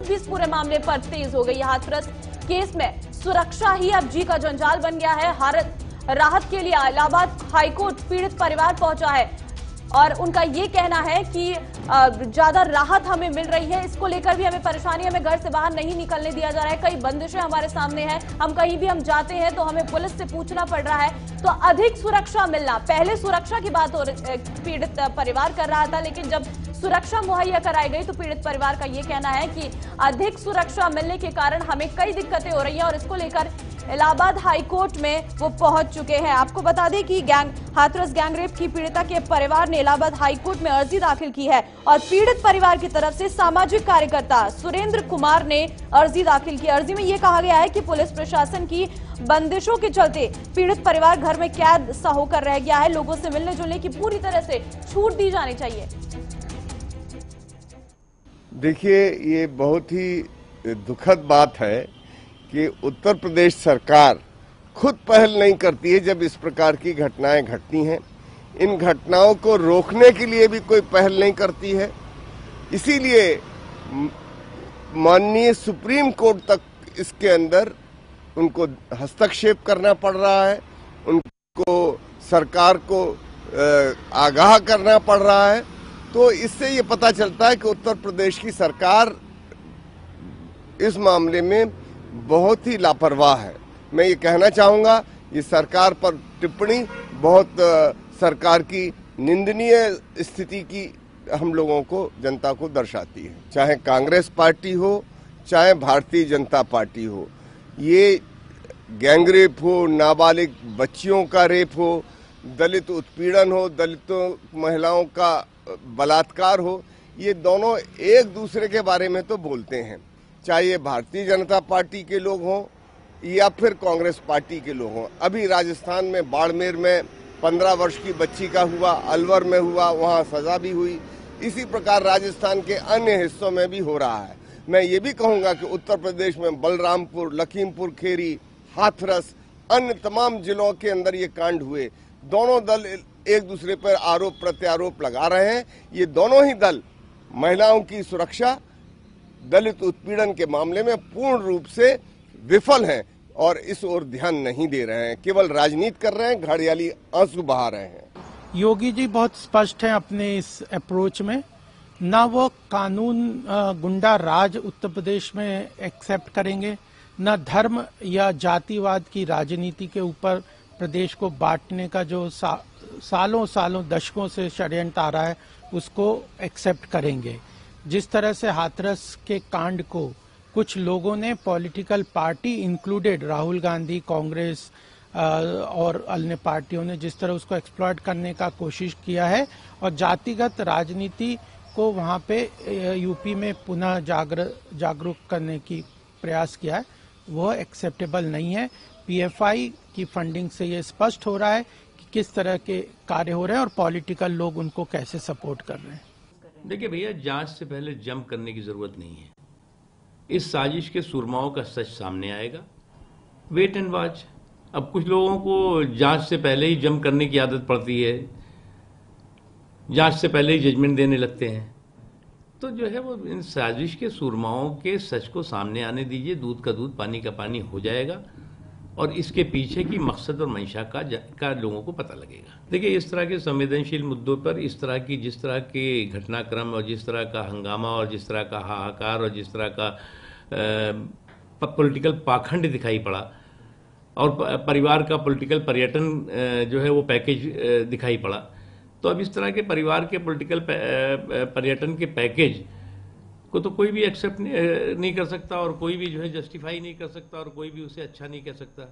भी इस पूरे मामले पर तेज हो गई है। हाथरस केस में सुरक्षा ही अब जी का जंजाल बन गया है। राहत के लिए इलाहाबाद हाईकोर्ट पीड़ित परिवार पहुंचा है और उनका ये कहना है कि ज्यादा राहत हमें मिल रही है, इसको लेकर भी हमें परेशानी, हमें घर से बाहर नहीं निकलने दिया जा रहा है, कई बंदिशें हमारे सामने हैं, हम कहीं भी हम जाते हैं तो हमें पुलिस से पूछना पड़ रहा है। तो अधिक सुरक्षा मिलना, पहले सुरक्षा की बात पीड़ित परिवार कर रहा था, लेकिन जब सुरक्षा मुहैया कराई गई तो पीड़ित परिवार का यह कहना है कि अधिक सुरक्षा मिलने के कारण हमें कई दिक्कतें हो रही हैं और इसको लेकर इलाहाबाद हाईकोर्ट में वो पहुंच चुके हैं। आपको बता दें कि हाथरस गैंगरेप की पीड़िता के परिवार ने इलाहाबाद हाईकोर्ट में अर्जी दाखिल की है और पीड़ित परिवार की तरफ से सामाजिक कार्यकर्ता सुरेंद्र कुमार ने अर्जी दाखिल की। अर्जी में यह कहा गया है कि पुलिस प्रशासन की बंदिशों के चलते पीड़ित परिवार घर में कैद सा होकर रह गया है, लोगों से मिलने जुलने की पूरी तरह से छूट दी जानी चाहिए। देखिए, ये बहुत ही दुखद बात है कि उत्तर प्रदेश सरकार खुद पहल नहीं करती है जब इस प्रकार की घटनाएं घटती हैं। इन घटनाओं को रोकने के लिए भी कोई पहल नहीं करती है। इसीलिए माननीय सुप्रीम कोर्ट तक इसके अंदर उनको हस्तक्षेप करना पड़ रहा है, उनको सरकार को आगाह करना पड़ रहा है। तो इससे ये पता चलता है कि उत्तर प्रदेश की सरकार इस मामले में बहुत ही लापरवाह है। मैं ये कहना चाहूंगा, ये सरकार पर टिप्पणी बहुत सरकार की निंदनीय स्थिति की हम लोगों को, जनता को दर्शाती है। चाहे कांग्रेस पार्टी हो, चाहे भारतीय जनता पार्टी हो, ये गैंगरेप हो, नाबालिग बच्चियों का रेप हो, दलित उत्पीड़न हो, दलितों महिलाओं का बलात्कार हो, ये दोनों एक दूसरे के बारे में तो बोलते हैं। चाहे ये भारतीय जनता पार्टी के लोग हों या फिर कांग्रेस पार्टी के लोग हों। अभी राजस्थान में बाड़मेर में 15 वर्ष की बच्ची का हुआ, अलवर में हुआ, वहाँ सजा भी हुई। इसी प्रकार राजस्थान के अन्य हिस्सों में भी हो रहा है। मैं ये भी कहूँगा कि उत्तर प्रदेश में बलरामपुर, लखीमपुर खेरी, हाथरस, अन्य तमाम जिलों के अंदर ये कांड हुए। दोनों दल एक दूसरे पर आरोप प्रत्यारोप लगा रहे हैं। ये दोनों ही दल महिलाओं की सुरक्षा, दलित उत्पीड़न के मामले में पूर्ण रूप से विफल हैं और इस ओर ध्यान नहीं दे रहे हैं, केवल राजनीति कर रहे हैं, घड़ियाली आंसू बहा रहे हैं। योगी जी बहुत स्पष्ट हैं अपने इस अप्रोच में। ना वो कानून गुंडा राज उत्तर प्रदेश में एक्सेप्ट करेंगे, न धर्म या जातिवाद की राजनीति के ऊपर प्रदेश को बांटने का जो सालों दशकों से षड्यंत्र आ रहा है उसको एक्सेप्ट करेंगे। जिस तरह से हाथरस के कांड को कुछ लोगों ने, political party included Rahul Gandhi, Congress और अन्य पार्टियों ने जिस तरह उसको एक्सप्लॉइट करने का कोशिश किया है और जातिगत राजनीति को वहां पे यूपी में पुनः जागरूक करने की प्रयास किया है, वह एक्सेप्टेबल नहीं है। पीएफआई की फंडिंग से ये स्पष्ट हो रहा है कि किस तरह के कार्य हो रहे हैं और पॉलिटिकल लोग उनको कैसे सपोर्ट कर रहे हैं। देखिए भैया, जांच से पहले जंप करने की जरूरत नहीं है। इस साजिश के सुरमाओं का सच सामने आएगा। Wait and watch. अब कुछ लोगों को जांच से पहले ही जंप करने की आदत पड़ती है, जांच से पहले ही जजमेंट देने लगते हैं। तो जो है वो इन साजिश के सुरमाओं के सच को सामने आने दीजिए। दूध का दूध, पानी का पानी हो जाएगा और इसके पीछे की मकसद और मंशा का लोगों को पता लगेगा। देखिए, इस तरह के संवेदनशील मुद्दों पर जिस तरह के घटनाक्रम और जिस तरह का हंगामा और जिस तरह का हाहाकार और जिस तरह का पॉलिटिकल पाखंड दिखाई पड़ा और परिवार का पॉलिटिकल पर्यटन जो है वो पैकेज दिखाई पड़ा, तो अब इस तरह के परिवार के पॉलिटिकल पर्यटन के पैकेज को तो कोई भी एक्सेप्ट नहीं कर सकता और कोई भी जो है जस्टिफाई नहीं कर सकता और कोई भी उसे अच्छा नहीं कह सकता।